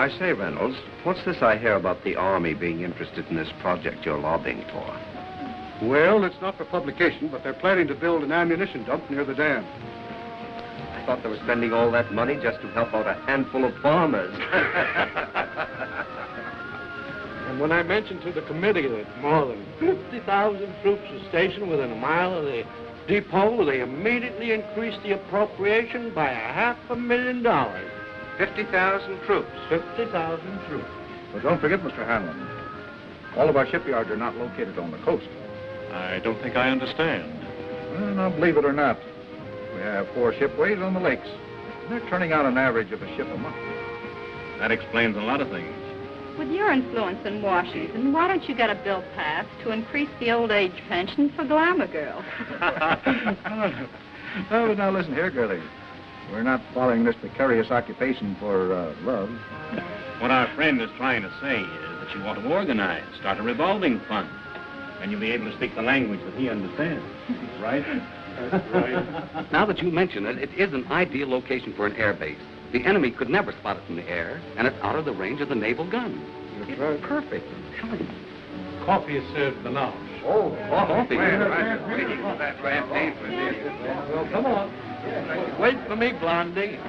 I say, Reynolds, what's this I hear about the Army being interested in this project you're lobbying for? Well, it's not for publication, but they're planning to build an ammunition dump near the dam. I thought they were spending all that money just to help out a handful of farmers. And when I mentioned to the committee that more than 50,000 troops are stationed within a mile of the depot, they immediately increased the appropriation by $500,000. 50,000 troops. 50,000 troops. But don't forget, Mr. Hanlon, all of our shipyards are not located on the coast. I don't think I understand. Well, now, believe it or not, we have 4 shipways on the lakes. They're turning out an average of a ship a month. That explains a lot of things. With your influence in Washington, why don't you get a bill passed to increase the old age pension for glamour girls? Oh, now listen here, girlie. We're not following this precarious occupation for love. What our friend is trying to say is that you want to organize, start a revolving fund, and you'll be able to speak the language that he understands. Right? That's right. Now that you mention it, it is an ideal location for an air base. The enemy could never spot it from the air, and it's out of the range of the naval gun. That's right. Perfect. I'm telling you. Coffee is served for now. Oh, coffee. Well, come on. Wait for me, Blondie.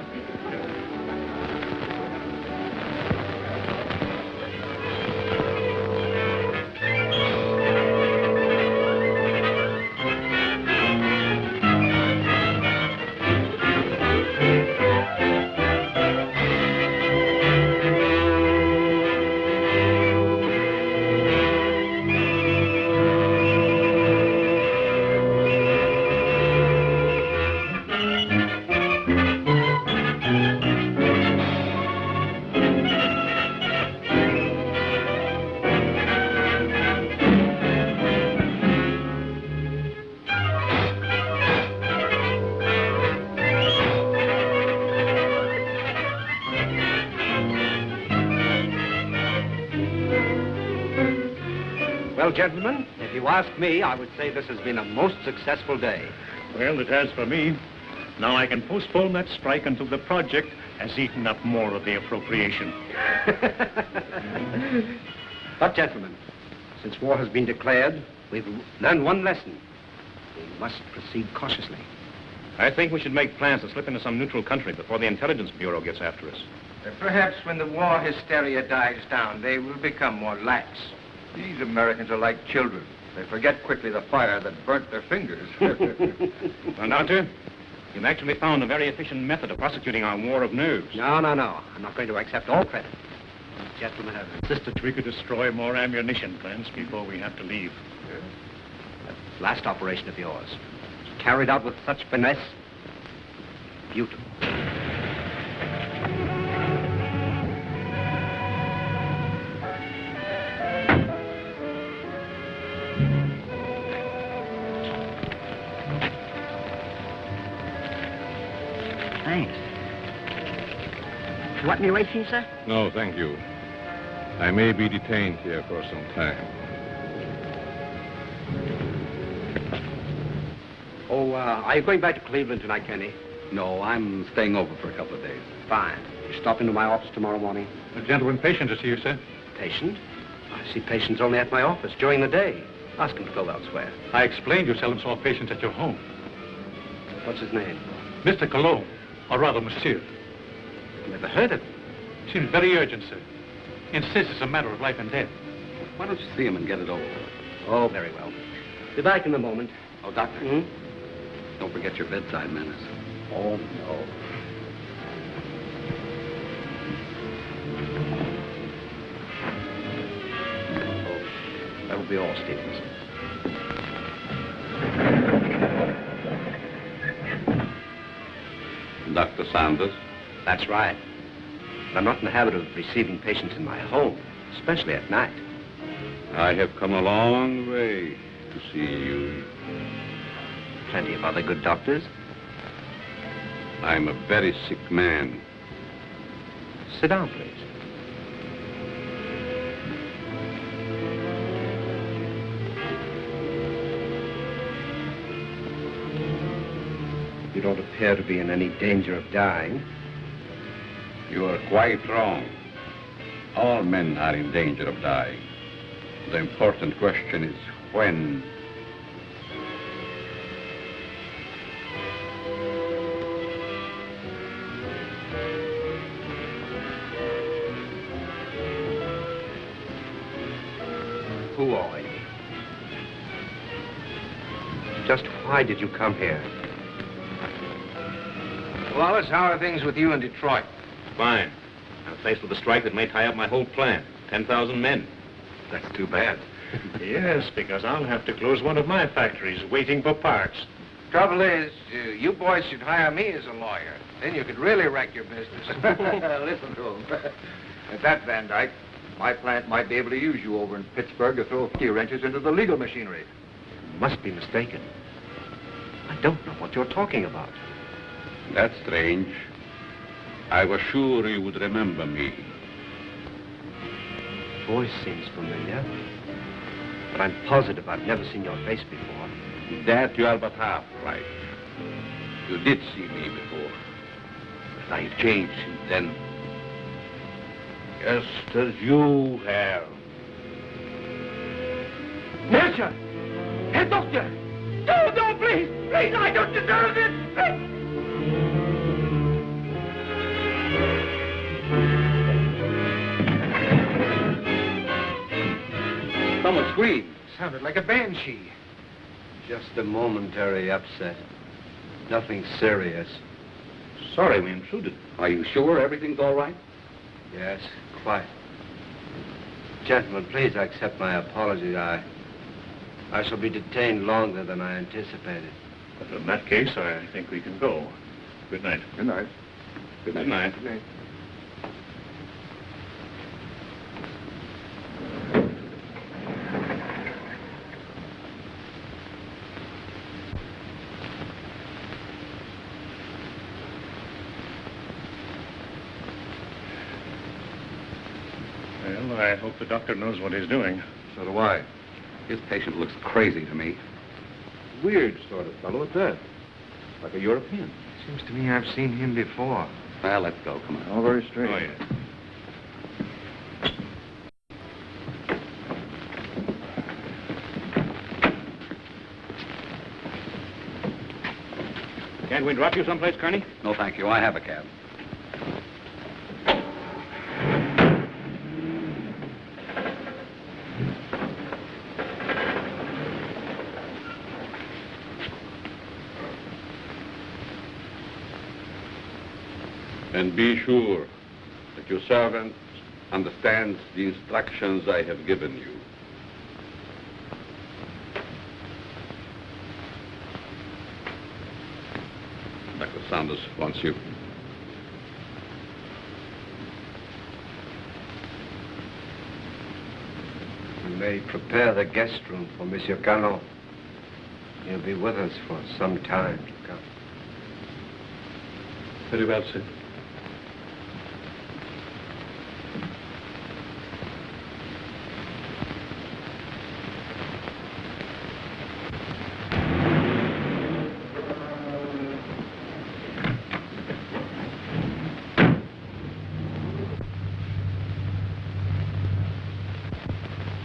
Well, gentlemen, if you ask me, I would say this has been a most successful day. Well, it has for me. Now I can postpone that strike until the project has eaten up more of the appropriation. But, gentlemen, since war has been declared, we've learned one lesson. We must proceed cautiously. I think we should make plans to slip into some neutral country before the Intelligence Bureau gets after us. Perhaps when the war hysteria dies down, they will become more lax. These Americans are like children. They forget quickly the fire that burnt their fingers. Well, Doctor, you've actually found a very efficient method of prosecuting our war of nerves. No. I'm not going to accept all credit. These gentlemen have insisted. We could destroy more ammunition plants before we have to leave. That last operation of yours, carried out with such finesse, beautiful. Thanks. You want me racing, sir? No, thank you. I may be detained here for some time. Oh, are you going back to Cleveland tonight, Kenny? No, I'm staying over for a couple of days. Fine. You stop into my office tomorrow morning? A gentleman patient to see you, sir. Patient? I see patients only at my office during the day. Ask him to go elsewhere. I explained you seldom saw patients at your home. What's his name? Mr. Colomb, or rather, Monsieur. Never heard of him. Seems very urgent, sir. Insists it's a matter of life and death. Why don't you see him and get it over with? Oh, very well. Be back in a moment. Oh, Doctor. Hmm? Don't forget your bedside manners. Oh, no. Oh, that will be all, Stevens. Dr. Sanders? That's right. But I'm not in the habit of receiving patients in my home, especially at night. I have come a long way to see you. Plenty of other good doctors. I'm a very sick man. Sit down, please. You don't appear to be in any danger of dying. You are quite wrong. All men are in danger of dying. The important question is when. Who are you? Just why did you come here? Wallace, how are things with you in Detroit? Fine. I'm faced with a strike that may tie up my whole plant. 10,000 men. That's too bad. Yes, because I'll have to close one of my factories waiting for parts. Trouble is, you boys should hire me as a lawyer. Then you could really wreck your business. Listen to him. At that, Van Dyke, my plant might be able to use you over in Pittsburgh to throw a few wrenches into the legal machinery. You must be mistaken. I don't know what you're talking about. That's strange. I was sure you would remember me. Voice seems familiar, but I'm positive I've never seen your face before. That you are but half right. You did see me before. But I've changed since then. Just as you have. Monsieur! Herr Doctor! No, please! Please, I don't deserve it! Someone screamed. Sounded like a banshee. Just a momentary upset. Nothing serious. Sorry we intruded. Are you sure everything's all right? Yes, quite. Gentlemen, please accept my apology. I shall be detained longer than I anticipated. But in that case, I think we can go. Good night. Good night. Good night. Good night. Well, I hope the doctor knows what he's doing. So do I. His patient looks crazy to me. Weird sort of fellow at that. Like a European. Seems to me I've seen him before. Well, let's go. Come on. All very strange. Oh, yeah. Can't we drop you someplace, Kearney? No, thank you. I have a cab. And be sure that your servant understands the instructions I have given you. Dr. Saunders wants you. You may prepare the guest room for Monsieur Colomb. He'll be with us for some time to come. Very well, sir.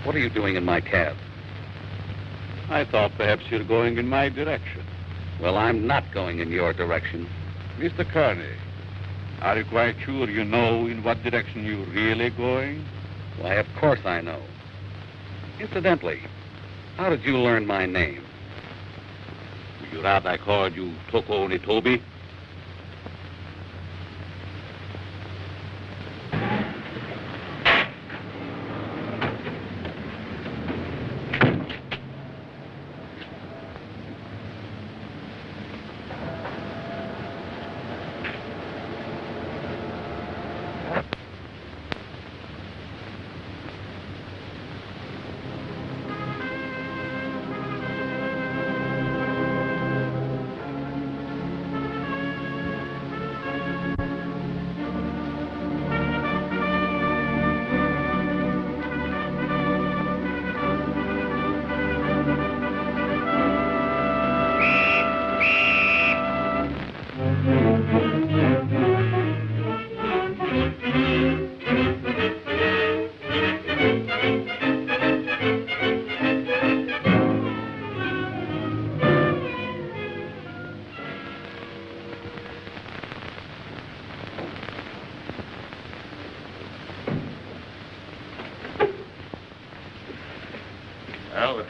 What are you doing in my cab? I thought perhaps you're going in my direction. Well, I'm not going in your direction. Mr. Kearney, are you quite sure you know in what direction you're really going? Why, of course I know. Incidentally, how did you learn my name? Would you rather I called you Toko Onitobi?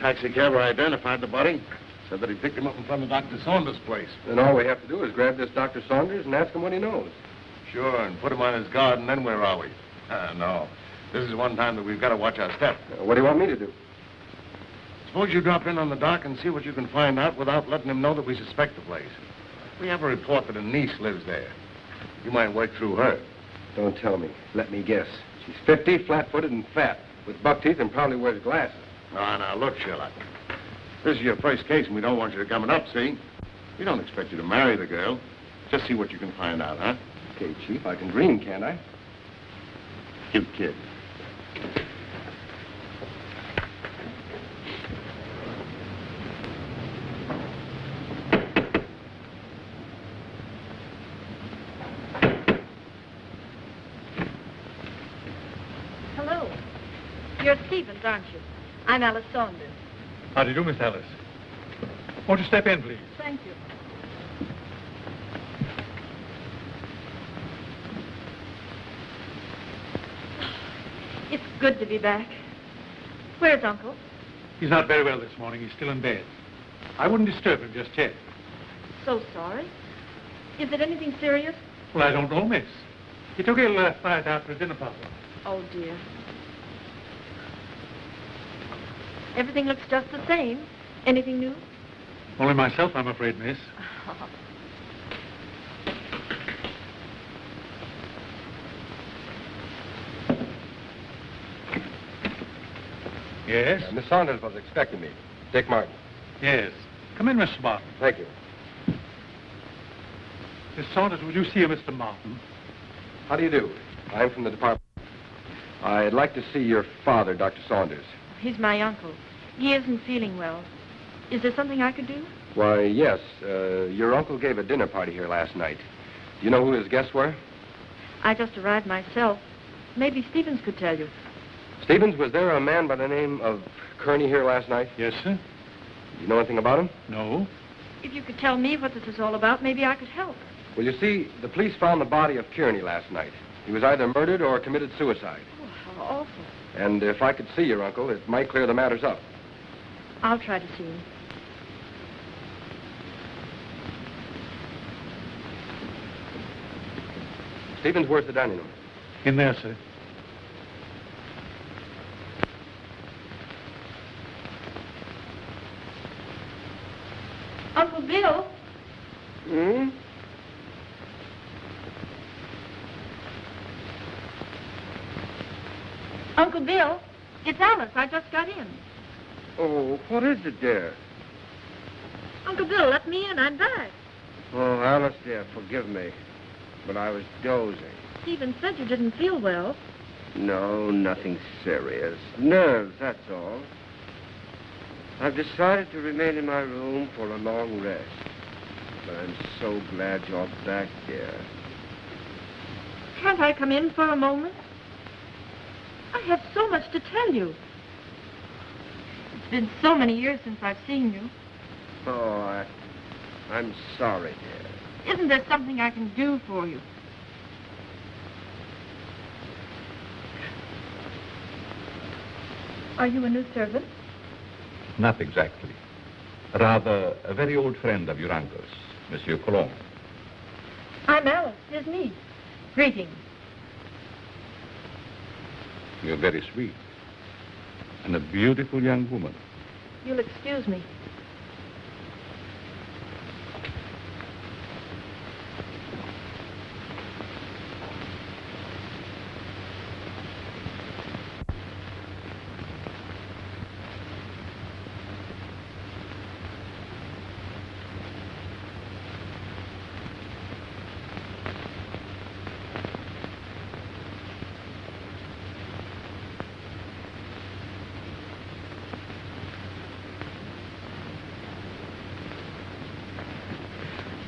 taxi cabber identified the body. Said that he picked him up in front of Dr. Saunders' place. Then all we have to do is grab this Dr. Saunders and ask him what he knows. Sure, and put him on his guard, and then where are we? No. This is one time that we've got to watch our step. What do you want me to do? Suppose you drop in on the dock and see what you can find out without letting him know that we suspect the place. We have a report that a niece lives there. You might work through her. Don't tell me. Let me guess. She's 50, flat-footed, and fat, with buck teeth, and probably wears glasses. Now, look, Sherlock. This is your first case, and we don't want you to come it up, see? We don't expect you to marry the girl. Just see what you can find out, huh? Okay, Chief, I can dream, can't I? Cute kid. Hello. You're Stevens, aren't you? I'm Alice Saunders. How do you do, Miss Alice? Won't you step in, please? Thank you. It's good to be back. Where's Uncle? He's not very well this morning. He's still in bed. I wouldn't disturb him just yet. So sorry. Is it anything serious? Well, I don't know, miss. He took ill last night after a dinner party. Oh, dear. Everything looks just the same. Anything new? Only myself, I'm afraid, miss. Yes? Miss Saunders was expecting me. Dick Martin. Yes. Come in, Mr. Martin. Thank you. Miss Saunders, would you see a Mr. Martin? How do you do? I'm from the department. I'd like to see your father, Dr. Saunders. He's my uncle. He isn't feeling well. Is there something I could do? Why, yes. Your uncle gave a dinner party here last night. Do you know who his guests were? I just arrived myself. Maybe Stevens could tell you. Stevens, was there a man by the name of Kearney here last night? Yes, sir. Do you know anything about him? No. If you could tell me what this is all about, maybe I could help. Well, you see, the police found the body of Kearney last night. He was either murdered or committed suicide. Oh, how awful. And if I could see your uncle, it might clear the matters up. I'll try to see him. Stevens, where's the dining room? In there, sir. Uncle Bill? Hmm? Uncle Bill, it's Alice. I just got in. Oh, what is it, dear? Uncle Bill, let me in. I'm back. Oh, Alice, dear, forgive me. But I was dozing. Stephen said you didn't feel well. No, nothing serious. Nerves, that's all. I've decided to remain in my room for a long rest. But I'm so glad you're back, dear. Can't I come in for a moment? I have so much to tell you. It's been so many years since I've seen you. Oh, I'm sorry, dear. Isn't there something I can do for you? Are you a new servant? Not exactly. Rather, a very old friend of your uncle's, Monsieur Colomb. I'm Alice, his niece. Greetings. You're very sweet. And a beautiful young woman. You'll excuse me.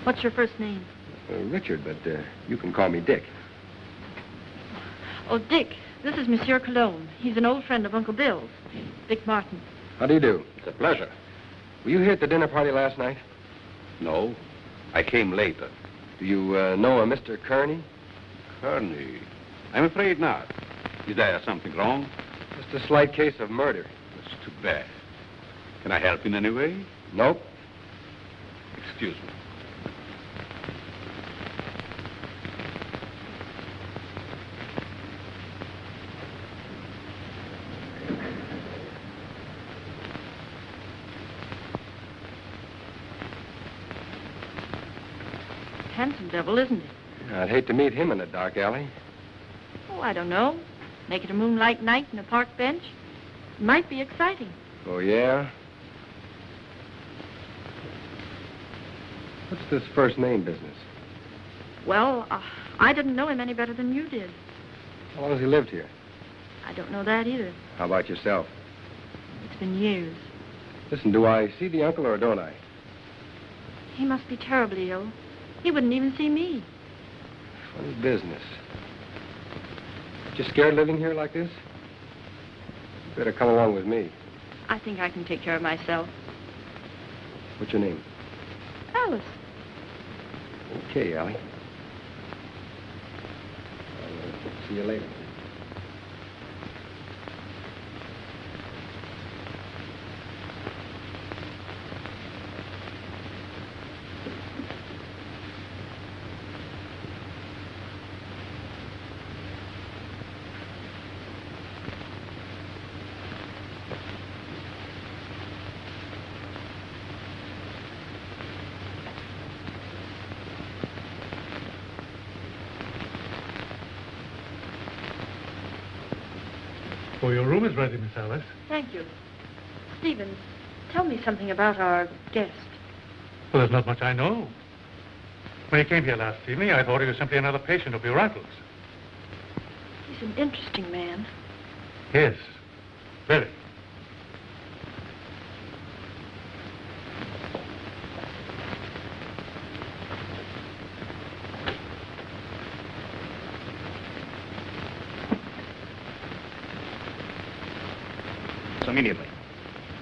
What's your first name? Richard, but you can call me Dick. Oh, Dick. This is Monsieur Colomb. He's an old friend of Uncle Bill's. Dick Martin. How do you do? It's a pleasure. Were you here at the dinner party last night? No, I came later. Do you know a Mr. Kearney? Kearney? I'm afraid not. Is there something wrong? Just a slight case of murder. That's too bad. Can I help in any way? Nope. Excuse me. Handsome devil, isn't it? I'd hate to meet him in a dark alley. Oh, I don't know. Make it a moonlight night in a park bench. It might be exciting. Oh, yeah? What's this first name business? Well, I didn't know him any better than you did. How long has he lived here? I don't know that either. How about yourself? It's been years. Listen, do I see the uncle or don't I? He must be terribly ill. He wouldn't even see me. Funny business. Just scared living here like this? You better come along with me. I think I can take care of myself. What's your name? Alice. Okay, Allie. I'll see you later. Oh, your room is ready, Miss Alice. Thank you. Stevens, tell me something about our guest. Well, there's not much I know. When he came here last evening, I thought he was simply another patient of your uncle's. He's an interesting man. Yes, very. Immediately.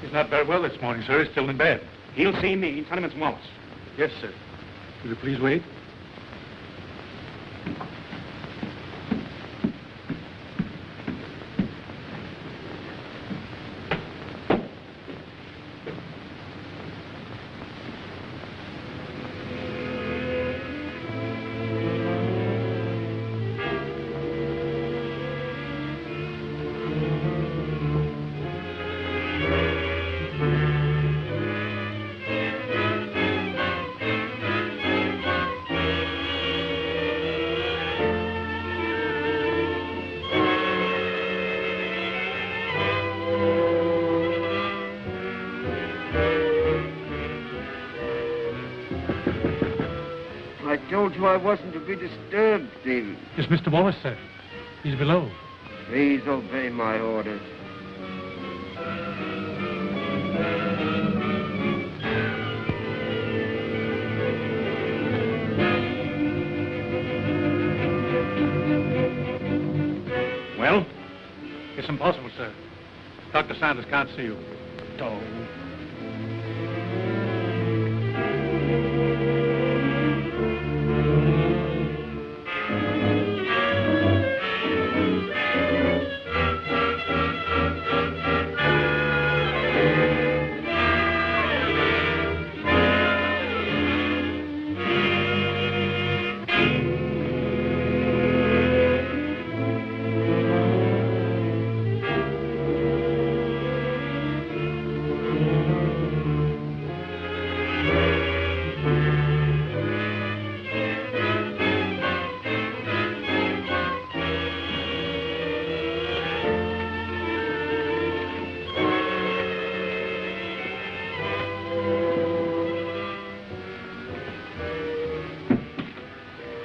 He's not very well this morning, sir. He's still in bed. He'll see me. Tell him it's Wallace. Yes, sir. Will you please wait? I told you I wasn't to be disturbed, Stephen. It's Mr. Wallace, sir. He's below. Please obey my orders. Well? It's impossible, sir. Dr. Sanders can't see you. Oh.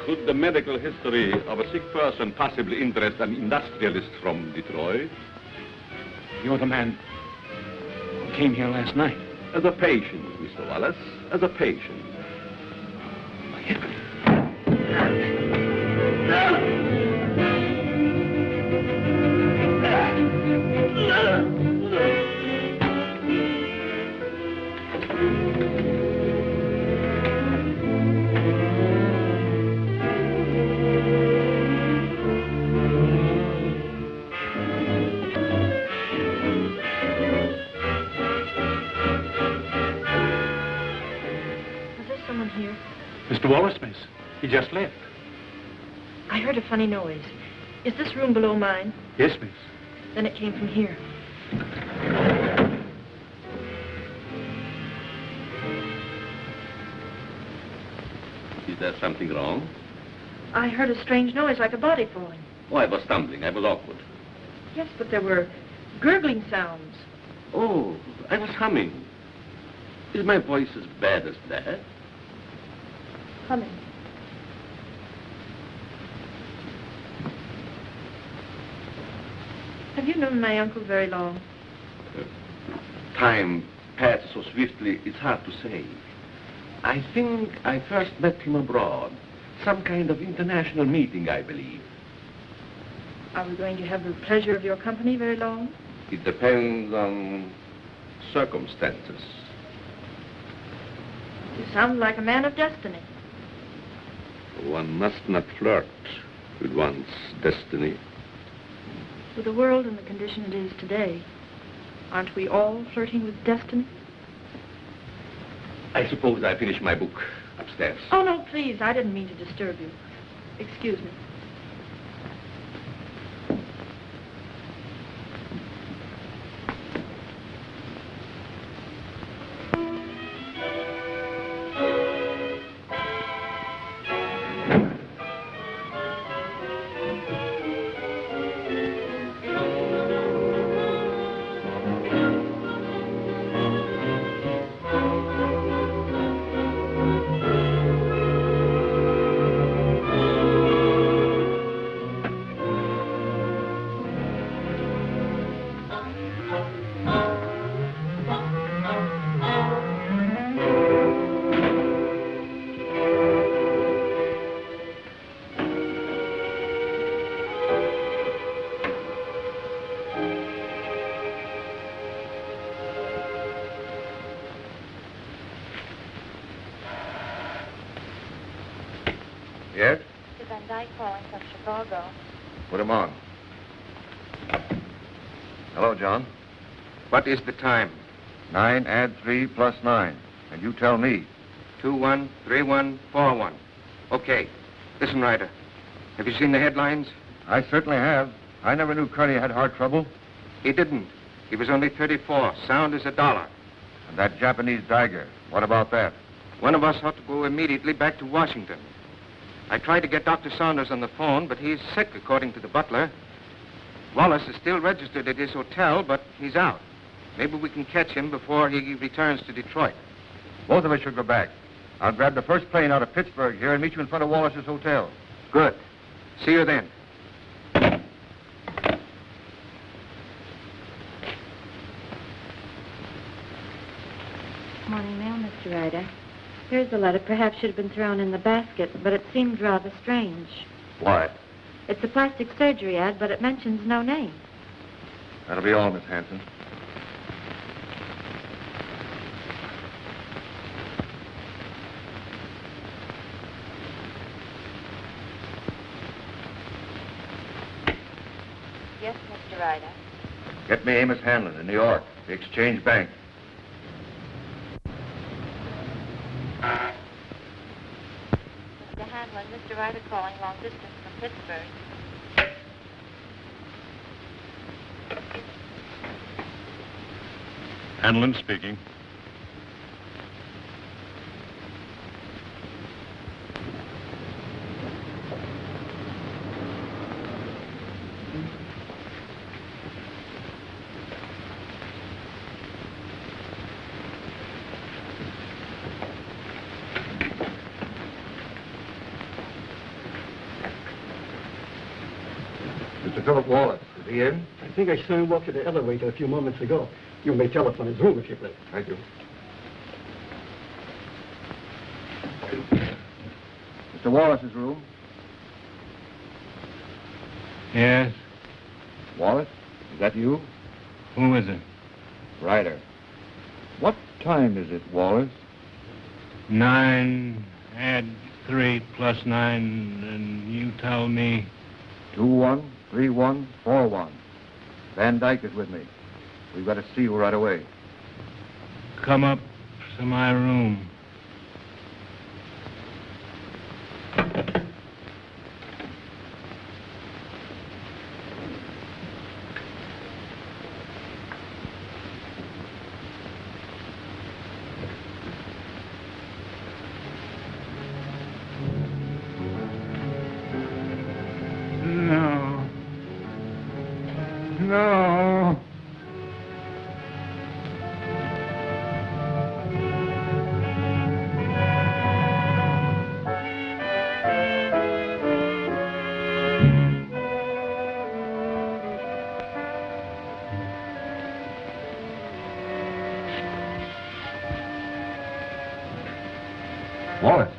Could the medical history of a sick person possibly interest an industrialist from Detroit? You're the man who came here last night. As a patient, Mr. Wallace, as a patient. someone here. Mr. Wallace, miss. He just left. I heard a funny noise. Is this room below mine? Yes, miss. Then it came from here. Is there something wrong? I heard a strange noise like a body falling. Oh, I was stumbling. I was awkward. Yes, but there were gurgling sounds. Oh, I was humming. Is my voice as bad as that? Humming. Have you known my uncle very long? Time passed so swiftly, it's hard to say. I think I first met him abroad. Some kind of international meeting, I believe. Are we going to have the pleasure of your company very long? It depends on circumstances. You sound like a man of destiny. One must not flirt with one's destiny. With the world in the condition it is today, aren't we all flirting with destiny? I suppose I finished my book upstairs. Oh, no, please. I didn't mean to disturb you. Excuse me. Yes? It's Nigh calling from Chicago. Put him on. Hello, John. What is the time? 9 add 3 plus 9. And you tell me. 213141. Okay. Listen, Ryder. Have you seen the headlines? I certainly have. I never knew Curly had heart trouble. He didn't. He was only 34. Sound as $1. And that Japanese dagger. What about that? One of us ought to go immediately back to Washington. I tried to get Dr. Saunders on the phone, but he's sick, according to the butler. Wallace is still registered at his hotel, but he's out. Maybe we can catch him before he returns to Detroit. Both of us should go back. I'll grab the first plane out of Pittsburgh here and meet you in front of Wallace's hotel. Good. See you then. Morning mail, Mr. Ryder. Here's the letter. Perhaps should have been thrown in the basket, but it seemed rather strange. Why? It's a plastic surgery ad, but it mentions no name. That'll be all, Miss Hanson. Yes, Mr. Ryder. Get me Amos Hanlon in New York, the Exchange Bank. Mr. Hanlon, Mr. Ryder calling long distance from Pittsburgh. Hanlon speaking. Mr. Philip Wallace, is he in? I think I saw him walk to the elevator a few moments ago. You may telephone his room if you please. Thank you. Mr. Wallace's room. Yes? Wallace, is that you? Who is it? Ryder. What time is it, Wallace? 9, add 3 plus 9, and you tell me... 213141. Van Dyke is with me. We've got to see you right away. Come up to my room. Wallace.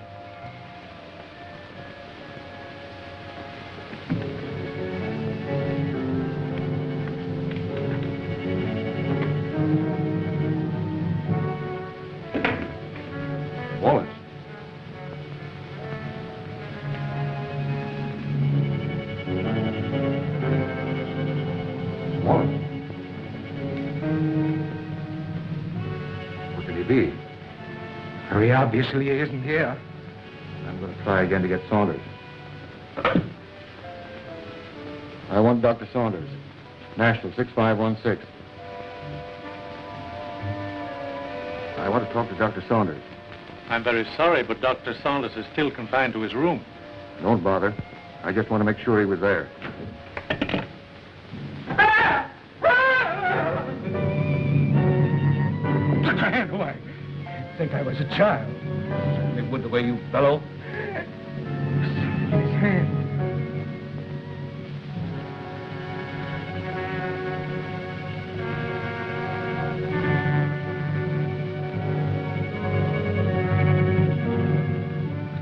Wallace. Wallace. Where could he be? Very obviously he isn't here. I'm going to try again to get Saunders. I want Dr. Saunders. National 6516. I want to talk to Dr. Saunders. I'm very sorry, but Dr. Saunders is still confined to his room. Don't bother. I just want to make sure he was there. Put your hand away. I think I was a child. It would the way you bellow. His hand.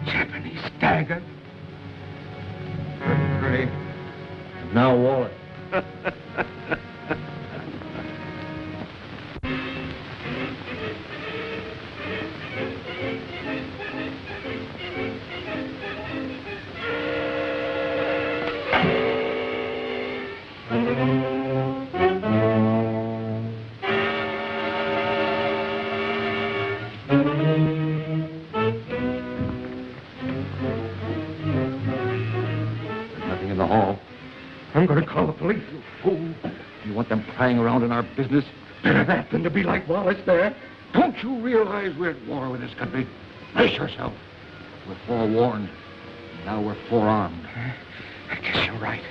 Japanese dagger. Pretty. Now, Wallace. Nothing in the hall. I'm going to call the police, you fool. You want them prying around in our business? Better that than to be like Wallace there. Don't you realize we're at war with this country? Brace yourself. We're forewarned. Now we're forearmed. I guess you're right.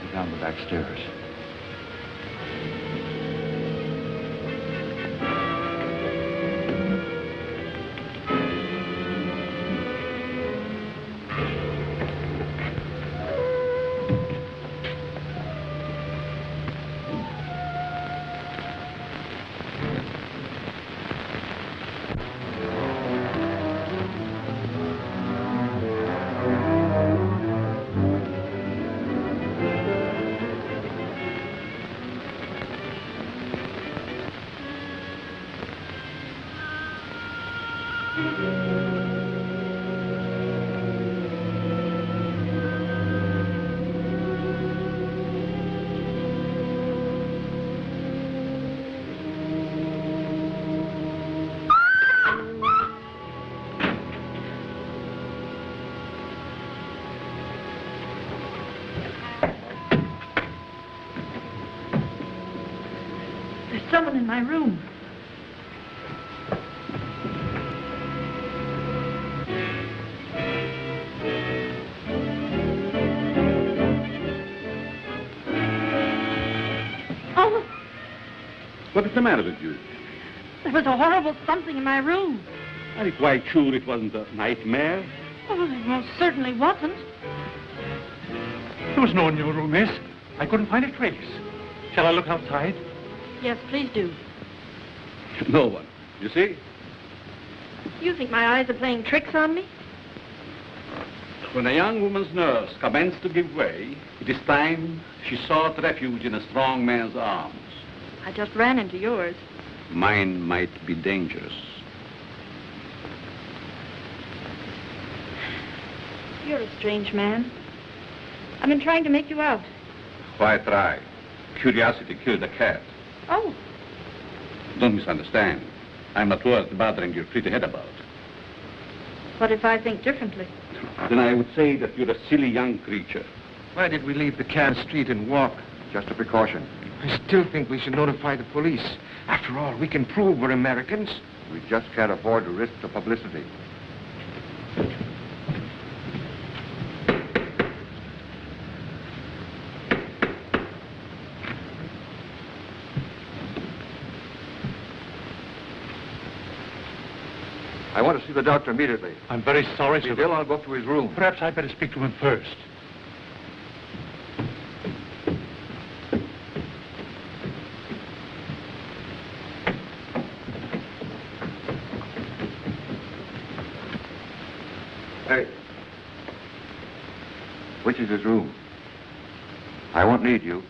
Go down the back stairs. There's someone in my room. Oh, What is the matter with you? there was a horrible something in my room. Are you quite sure it wasn't a nightmare? Oh, it most certainly wasn't. There was no one in your room, miss. I couldn't find a trace. Shall I look outside? Yes, please do. No one. You see? You think my eyes are playing tricks on me? When a young woman's nerves commence to give way, it is time she sought refuge in a strong man's arms. I just ran into yours. Mine might be dangerous. You're a strange man. I've been trying to make you out. Why try? Curiosity killed a cat. Oh, Don't misunderstand. I'm not worth bothering your pretty head about. what if I think differently? Then I would say that you're a silly young creature. Why did we leave the car street and walk? Just a precaution. I still think we should notify the police. After all, we can prove we're Americans. We just can't afford to risk the publicity. I want to see the doctor immediately. I'm very sorry, sir. Bill, I'll go to his room. Perhaps I'd better speak to him first. Hey. Which is his room? I won't need you.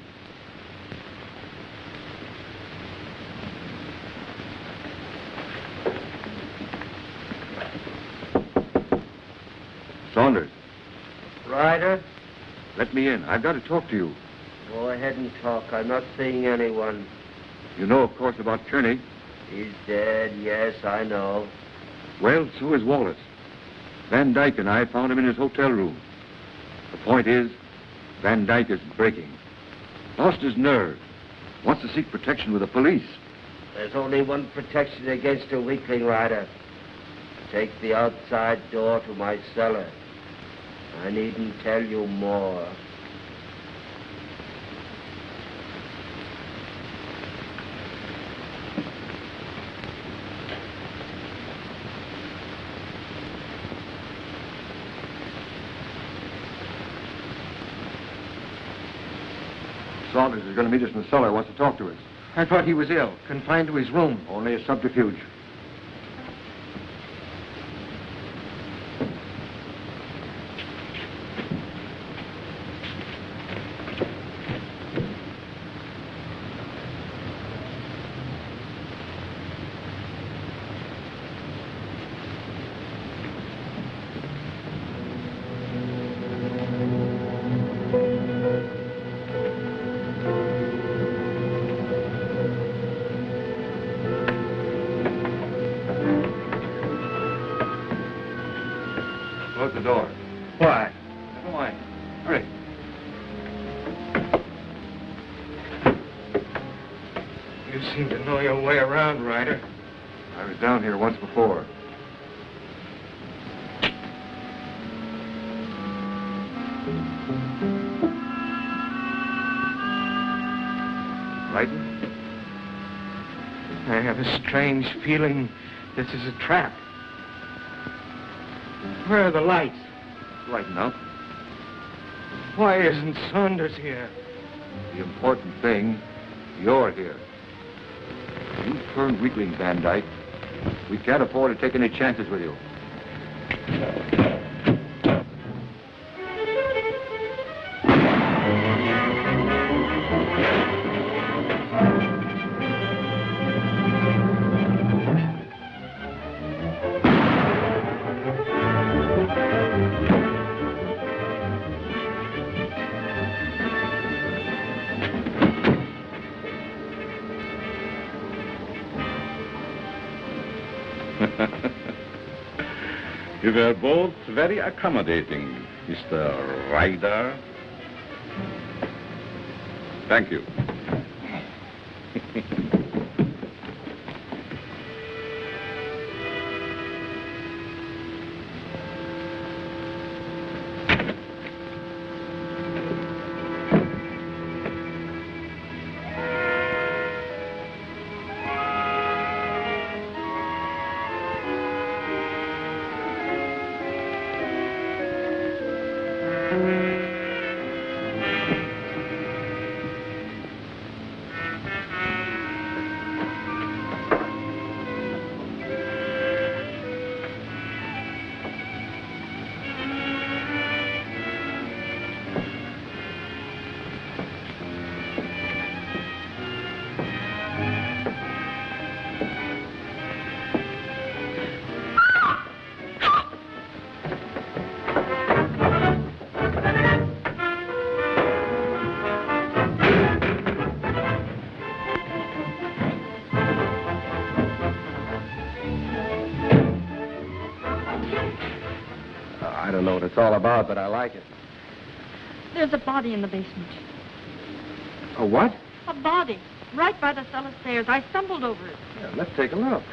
Saunders. Ryder, Let me in. I've got to talk to you. go ahead and talk. I'm not seeing anyone. You know, of course, about Kearney. He's dead, yes, I know. Well, so is Wallace. Van Dyke and I found him in his hotel room. The point is, Van Dyke is breaking. Lost his nerve. Wants to seek protection with the police. There's only one protection against a weakling, Ryder. Take the outside door to my cellar. I needn't tell you more. Saunders is going to meet us in the cellar. Wants to talk to us. I thought he was ill, confined to his room. Only a subterfuge. Close the door. Why? Never mind. Hurry. You seem to know your way around, Ryder. I was down here once before. Frightened? I have a strange feeling this is a trap. Where are the lights? Light enough. Why isn't Saunders here? The important thing, you're here. You turned weakling, Van Dyke. We can't afford to take any chances with you. You were both very accommodating, Mr. Ryder. Thank you. I don't know what it's all about, but I like it. There's a body in the basement. A what? A body. Right by the cellar stairs. I stumbled over it. Yeah, let's take a look.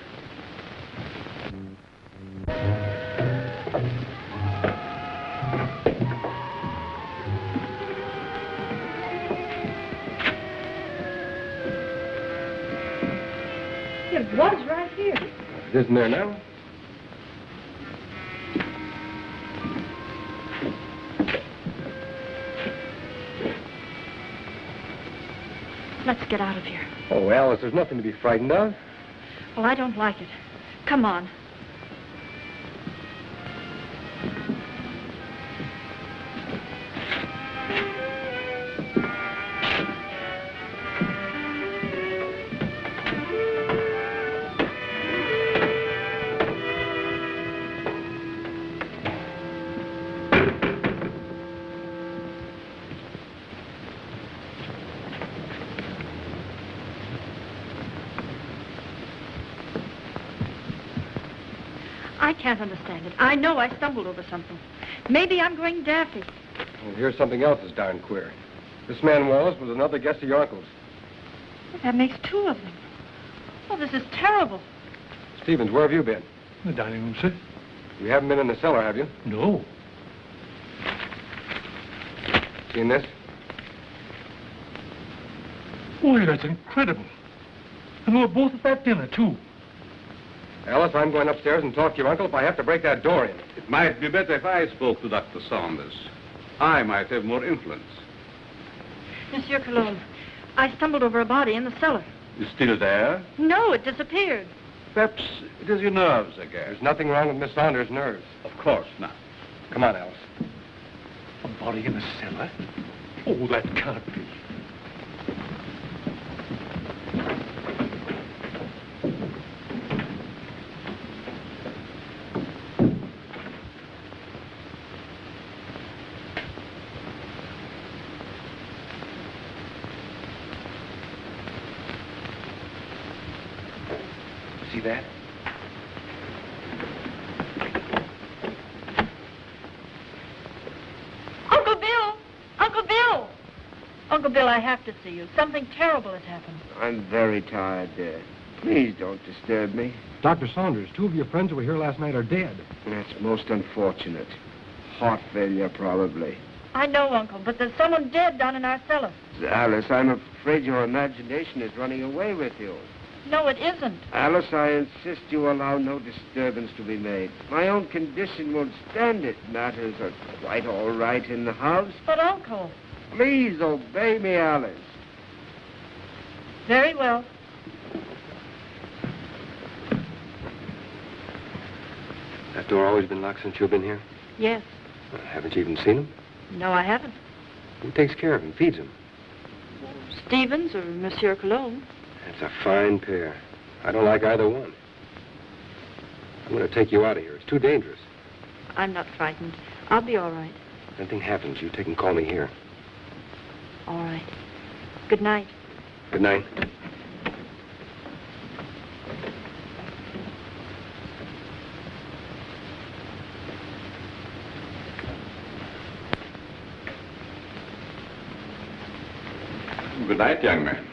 It was right here. It isn't there now? Let's get out of here. Oh, Alice, there's nothing to be frightened of. Well, I don't like it. Come on. I can't understand it. I know I stumbled over something. Maybe I'm going daffy. Well, here's something else that's darn queer. This man Wallace was another guest of your uncle's. Well, that makes two of them. Oh, this is terrible. Stevens, where have you been? In the dining room, sir. You haven't been in the cellar, have you? No. Seen this? Boy, that's incredible. And we were both at that dinner, too. Alice, I'm going upstairs and talk to your uncle if I have to break that door in. It might be better if I spoke to Dr. Saunders. I might have more influence. Monsieur Colomb, I stumbled over a body in the cellar. It's still there? No, it disappeared. Perhaps it is your nerves again. There's nothing wrong with Miss Saunders' nerves. Of course not. Come on, Alice. A body in the cellar? Oh, that can't be. See that? Uncle Bill! Uncle Bill! Uncle Bill, I have to see you. Something terrible has happened. I'm very tired, dear. Please don't disturb me. Dr. Saunders, two of your friends who were here last night are dead. That's most unfortunate. Heart failure, probably. I know, Uncle, but there's someone dead down in our cellar. Alice, I'm afraid your imagination is running away with you. No, it isn't. Alice, I insist you allow no disturbance to be made. My own condition won't stand it. Matters are quite all right in the house. But, Uncle... Please obey me, Alice. Very well. That door always been locked since you've been here? Yes. Haven't you even seen him? No, I haven't. Who takes care of him, feeds him? Stevens or Monsieur Colomb. That's a fine pair. I don't like either one. I'm going to take you out of here. It's too dangerous. I'm not frightened. I'll be all right. If anything happens, you take and call me here. All right. Good night. Good night. Good night, young man.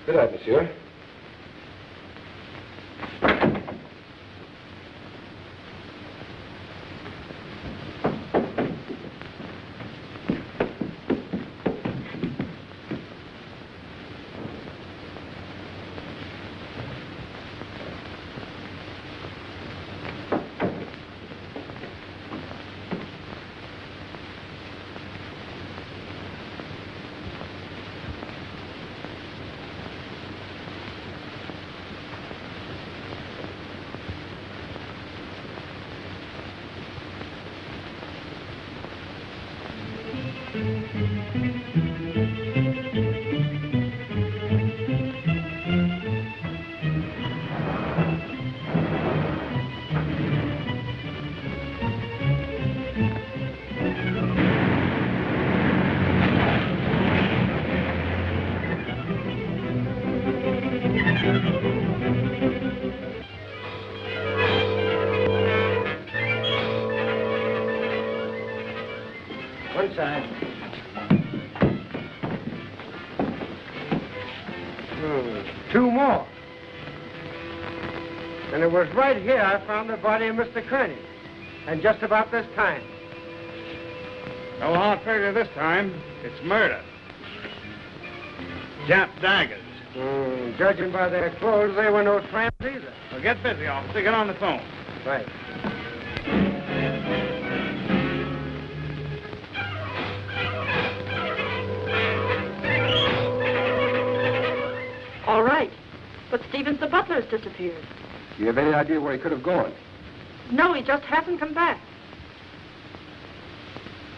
Good night, monsieur. One side. Two more. And it was right here I found the body of Mr. Kearney. And just about this time. No hard failure this time. It's murder. Jap daggers. Judging by their clothes, they were no tramps either. Well, get busy, officer. Get on the phone. Right. All right. But Stevens the butler has disappeared. Do you have any idea where he could have gone? No, he just hasn't come back.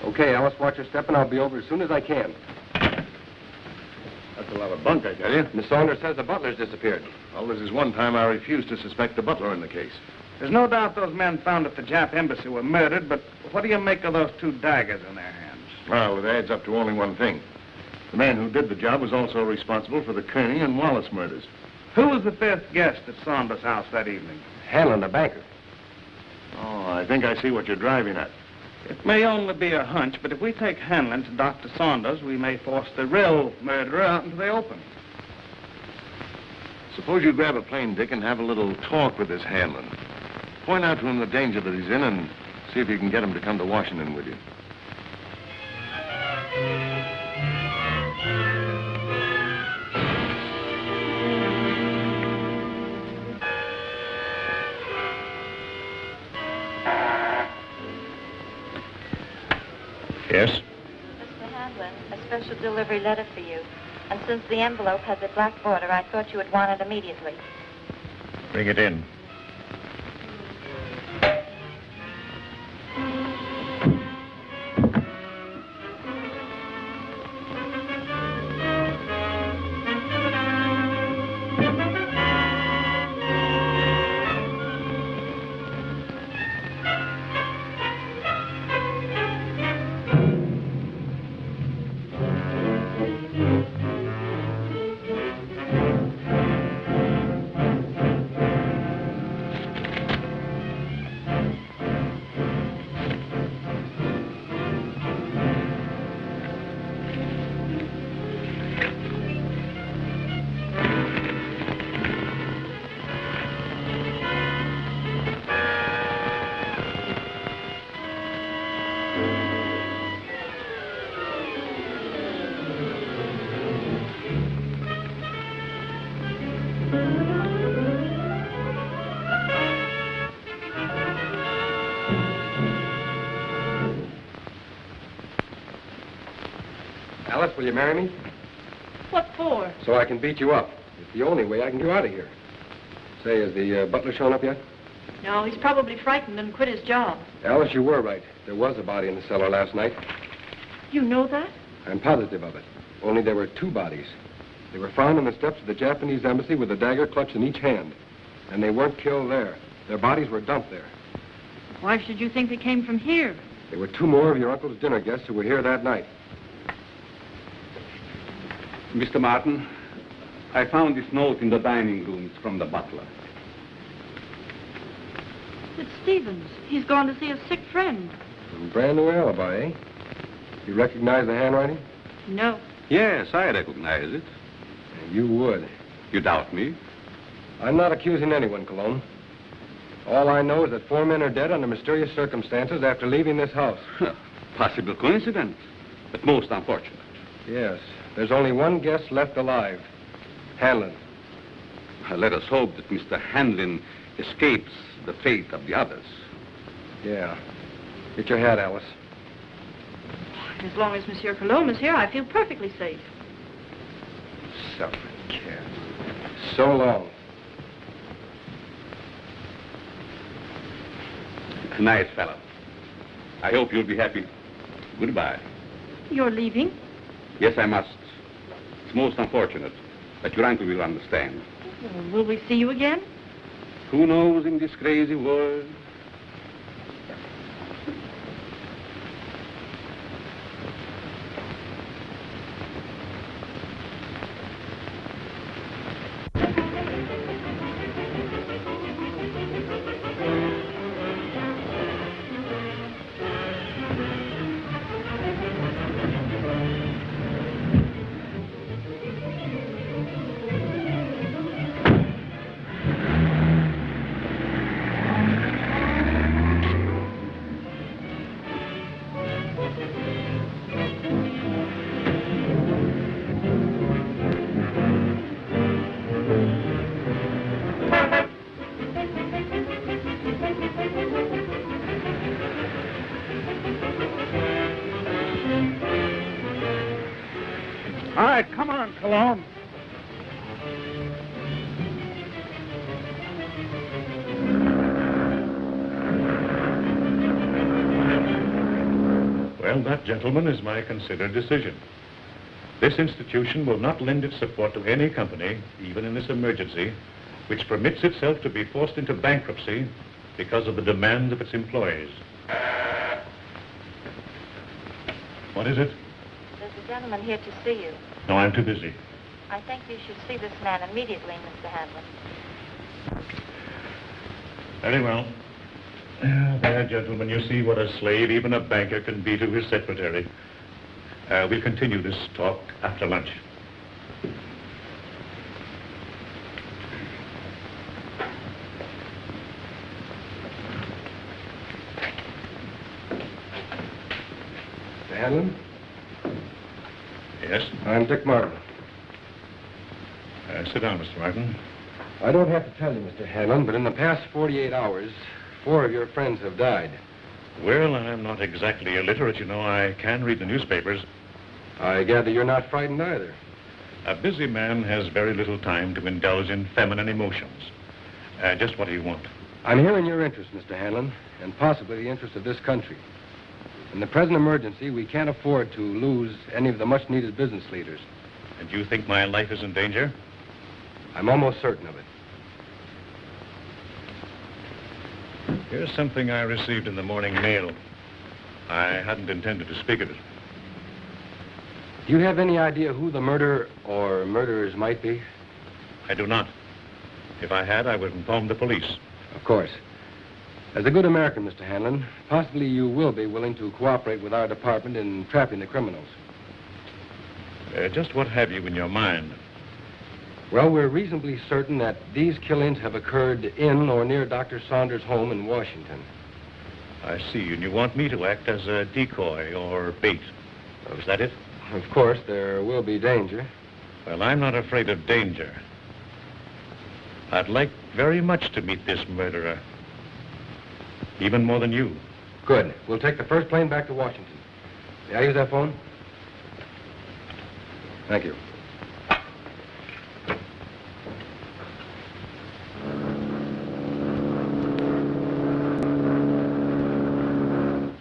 Okay, Alice, watch your step, and I'll be over as soon as I can. That's a lot of bunk, I tell you. Miss Saunders says the butler's disappeared. Well, this is one time I refused to suspect the butler in the case. There's no doubt those men found at the Jap embassy were murdered, but what do you make of those two daggers in their hands? Well, it adds up to only one thing. The man who did the job was also responsible for the Kearney and Wallace murders. Who was the fifth guest at Saunders' house that evening? Hanlon, the banker. Oh, I think I see what you're driving at. It may only be a hunch, but if we take Hanlon to Dr. Saunders, we may force the real murderer out into the open. Suppose you grab a plane, Dick, and have a little talk with this Hanlon. Point out to him the danger that he's in and see if you can get him to come to Washington with you. Yes? Mr. Hanlon, a special delivery letter for you. And since the envelope has a black border, I thought you would want it immediately. Bring it in. Alice, will you marry me? What for? So I can beat you up. It's the only way I can get out of here. Say, has the butler shown up yet? No, he's probably frightened and quit his job. Alice, you were right. There was a body in the cellar last night. You know that? I'm positive of it. Only there were 2 bodies. They were found on the steps of the Japanese embassy with a dagger clutched in each hand. And they weren't killed there. Their bodies were dumped there. Why should you think they came from here? There were 2 more of your uncle's dinner guests who were here that night. Mr. Martin, I found this note in the dining room. It's from the butler. It's Stevens. He's gone to see a sick friend. A brand new alibi, eh? You recognize the handwriting? No. Yes, I recognize it. You would. You doubt me? I'm not accusing anyone, Colomb. All I know is that 4 men are dead under mysterious circumstances after leaving this house. Possible coincidence, but most unfortunate. Yes. There's only one guest left alive. Hanlon. Let us hope that Mr. Hanlon escapes the fate of the others. Yeah. Get your hat, Alice. As long as Monsieur Colomb is here, I feel perfectly safe. Suffering cat. So long. Nice fellow. I hope you'll be happy. Goodbye. You're leaving? Yes, I must. It's most unfortunate, but your uncle will understand. Well, will we see you again? Who knows in this crazy world? All right, come on, Colomb. Well, that, gentlemen, is my considered decision. This institution will not lend its support to any company, even in this emergency, which permits itself to be forced into bankruptcy because of the demands of its employees. What is it? There's a gentleman here to see you. No, I'm too busy. I think you should see this man immediately, Mr. Hanlon. Very well. There, gentlemen, you see what a slave even a banker can be to his secretary. We'll continue this talk after lunch. Mr. Hanlon? Yes? I'm Dick Martin. Sit down, Mr. Martin. I don't have to tell you, Mr. Hanlon, but in the past 48 hours, 4 of your friends have died. Well, I'm not exactly illiterate, you know. I can read the newspapers. I gather you're not frightened either. A busy man has very little time to indulge in feminine emotions. Just what do you want? I'm here in your interest, Mr. Hanlon, and possibly the interest of this country. In the present emergency, we can't afford to lose any of the much-needed business leaders. And you think my life is in danger? I'm almost certain of it. Here's something I received in the morning mail. I hadn't intended to speak of it. Do you have any idea who the murderer or murderers might be? I do not. If I had, I would inform the police. Of course. As a good American, Mr. Hanlon, possibly you will be willing to cooperate with our department in trapping the criminals. Just what have you in your mind? Well, we're reasonably certain that these killings have occurred in or near Dr. Saunders' home in Washington. I see, and you want me to act as a decoy or bait. Is that it? Of course, there will be danger. Well, I'm not afraid of danger. I'd like very much to meet this murderer. Even more than you. Good. We'll take the first plane back to Washington. May I use that phone? Thank you.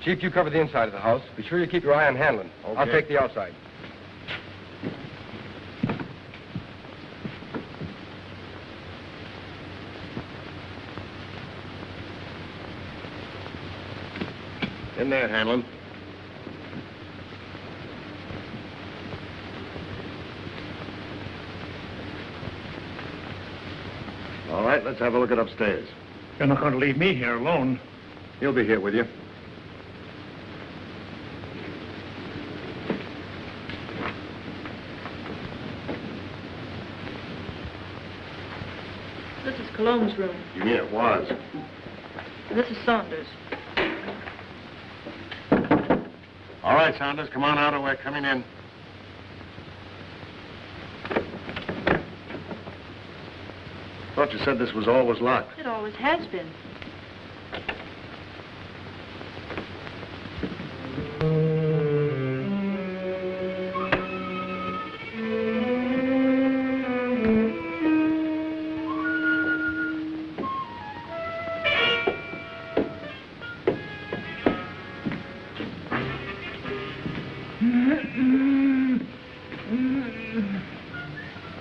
Chief, you cover the inside of the house. Be sure you keep your eye on Hanlon. Okay. I'll take the outside. In there, Hanlon. All right, let's have a look at upstairs. You're not going to leave me here alone. He'll be here with you. This is Colomb's room. You mean it was? This is Saunders. All right, Saunders, come on out or we're coming in. Thought you said this was always locked. It always has been.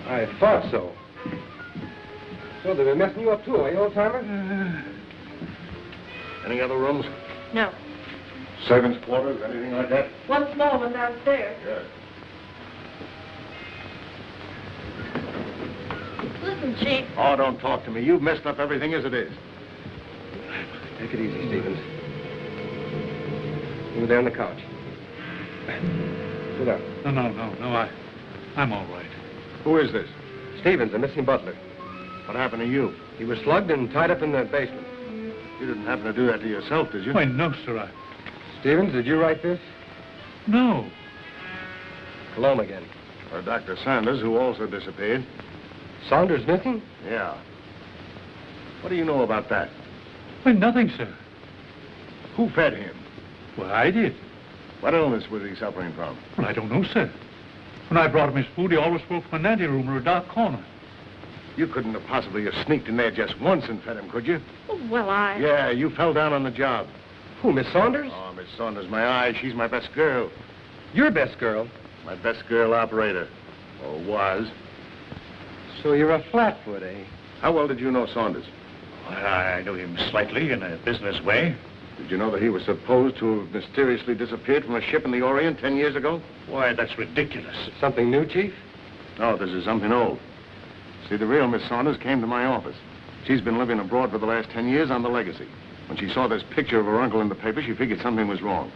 I thought so. So they've been messing you up too, eh, old-timer? Any other rooms? No. Servants' quarters, anything like that? One small one downstairs. Good. Listen, Chief. Oh, don't talk to me. You've messed up everything as it is. Take it easy, Stevens. You there on the couch. Sit down. No, I'm all right. Who is this? Stevens, the missing butler. What happened to you? He was slugged and tied up in the basement. You didn't happen to do that to yourself, did you? Why, no, sir. Stevens, did you write this? No. Colomb again. Or Dr. Saunders, who also disappeared. Saunders missing? Yeah. What do you know about that? Why, nothing, sir. Who fed him? Well, I did. What illness was he suffering from? Well, I don't know, sir. When I brought him his food, he always spoke from an anteroom or a dark corner. You couldn't have possibly have sneaked in there just once and fed him, could you? Oh, well, I... Yeah, you fell down on the job. Who, Miss Saunders? Oh, Miss Saunders, my eye. She's my best girl. Your best girl? My best girl operator. Or was. So you're a flatfoot, eh? How well did you know Saunders? Well, I knew him slightly in a business way. Did you know that he was supposed to have mysteriously disappeared from a ship in the Orient 10 years ago? Why, that's ridiculous. Something new, Chief? No, this is something old. See, the real Miss Saunders came to my office. She's been living abroad for the last 10 years on the legacy. When she saw this picture of her uncle in the paper, she figured something was wrong.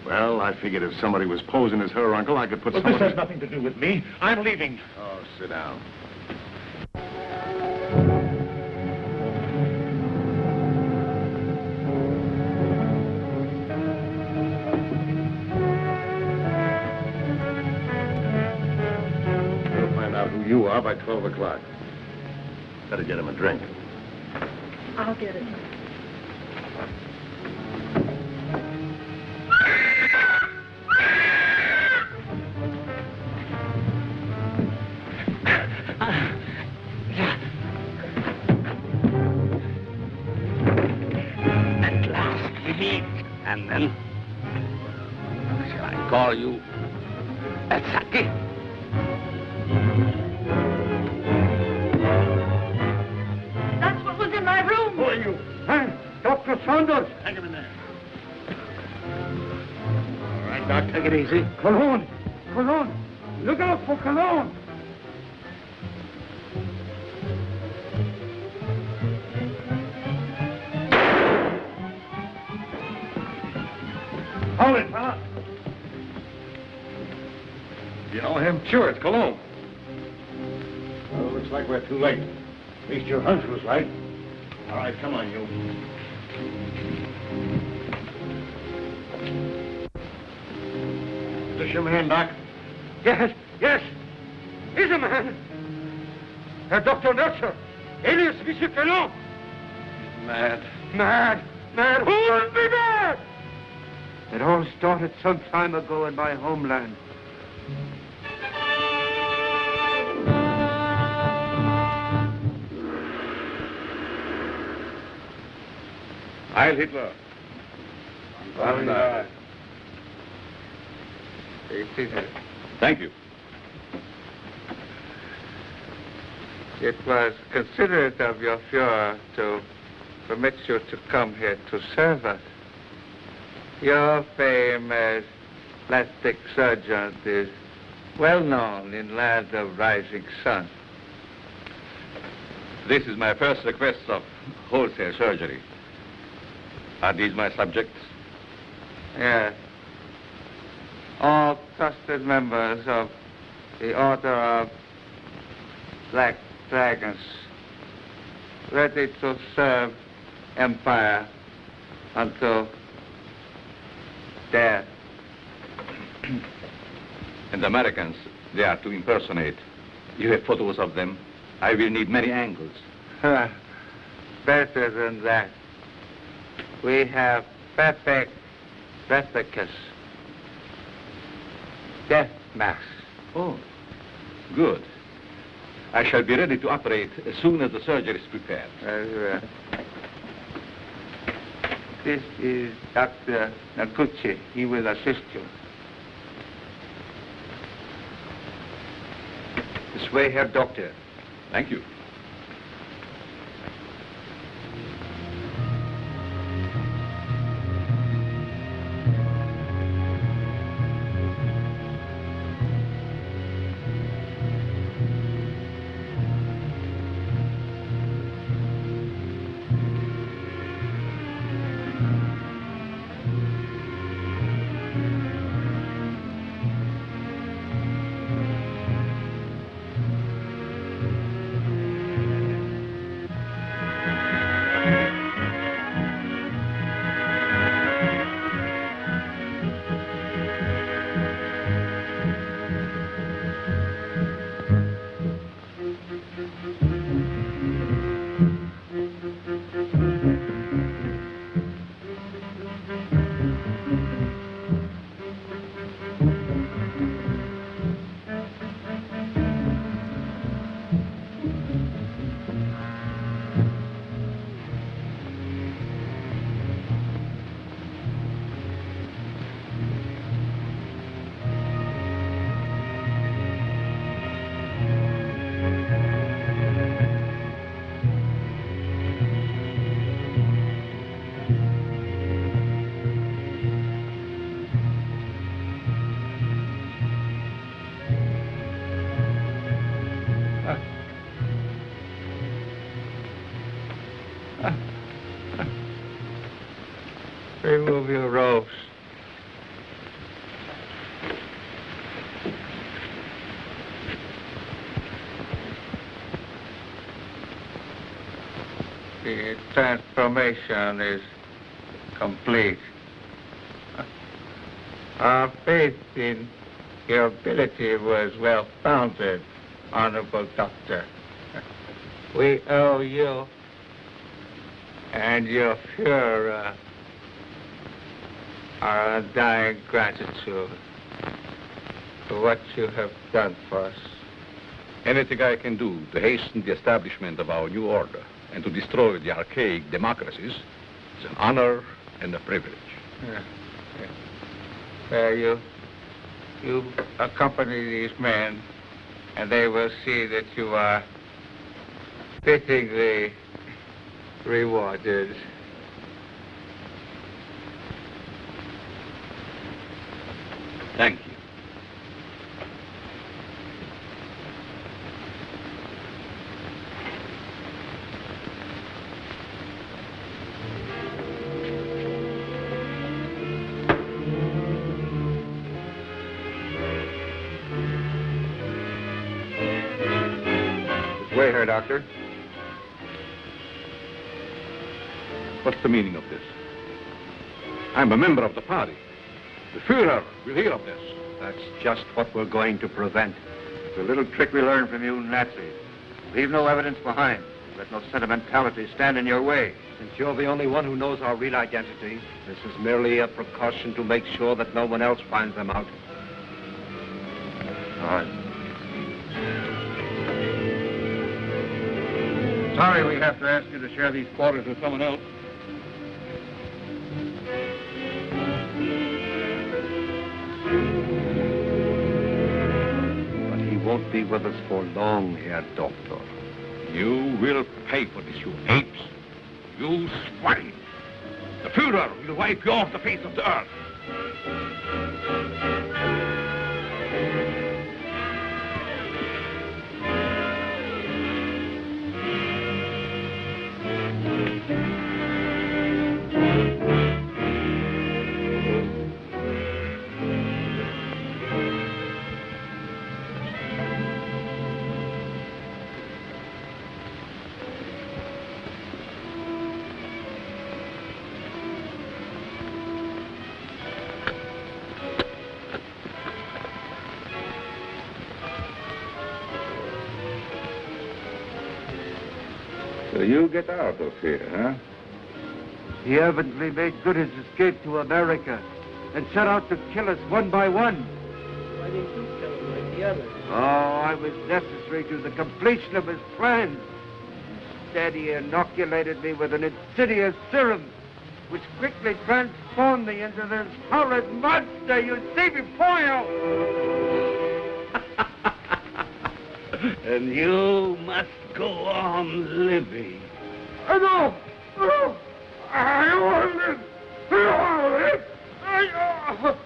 Well, I figured if somebody was posing as her uncle, I could put Well, someone... this has nothing to do with me. I'm leaving. Oh, sit down. We'll find out who you are by 12 o'clock. Better get him a drink. I'll get it. At last we meet. And then, shall I call you Saki? That's what was in my room. Who are you? Huh? Dr. Saunders. Hang him in there. All right, Doc, take it easy. Colomb. Colomb. Look out for Colomb. Hold it, fella. You know him? Sure, it's Colomb. Well, looks like we're too late. At least your hunch was right. All right, come on, you. Is this your man, Doc? Yes, yes. He's a man. Dr. Nurser, alias Monsieur Colomb. Mad. Mad. Mad. Who wouldn't be mad? It all started some time ago in my homeland. Heil Hitler. Thank you. It was considerate of your Fuhrer to permit you to come here to serve us. Your fame as plastic surgeon is well known in lands of rising sun. This is my first request of wholesale surgery. Are these my subjects? Yes. All trusted members of the Order of Black Dragons, ready to serve Empire until death. And the Americans, they are to impersonate. You have photos of them. I will need many angles. Better than that. We have perfect replicas. Death masks. Oh, good. I shall be ready to operate as soon as the surgery is prepared. Very well. This is Dr. Naguchi. He will assist you. This way, Herr Doctor. Thank you. Remove your robes. The transformation is complete. Our faith in your ability was well-founded, Honorable Doctor. We owe you and your Führer our undying gratitude for what you have done for us. Anything I can do to hasten the establishment of our new order and to destroy the archaic democracies is an honor and a privilege. Well, you accompany these men, and they will see that you are fittingly rewarded. Thank you. This way here, Doctor. What's the meaning of this? I'm a member of the party. The Führer will hear of this. That's just what we're going to prevent. It's a little trick we learned from you Nazis. Leave no evidence behind. Let no sentimentality stand in your way. Since you're the only one who knows our real identity, this is merely a precaution to make sure that no one else finds them out. All right. Sorry we have to ask you to share these quarters with someone else. But he won't be with us for long, Herr Doctor. You will pay for this, you apes. You swine. The Führer will wipe you off the face of the earth. So you get out of here, huh? He evidently made good his escape to America and set out to kill us one by one. Why didn't you kill him like the others? Oh, I was necessary to the completion of his plan. Instead, he inoculated me with an insidious serum, which quickly transformed me into this horrid monster you see before you. And you must go on living. No! No! I don't want to live! I don't want to live!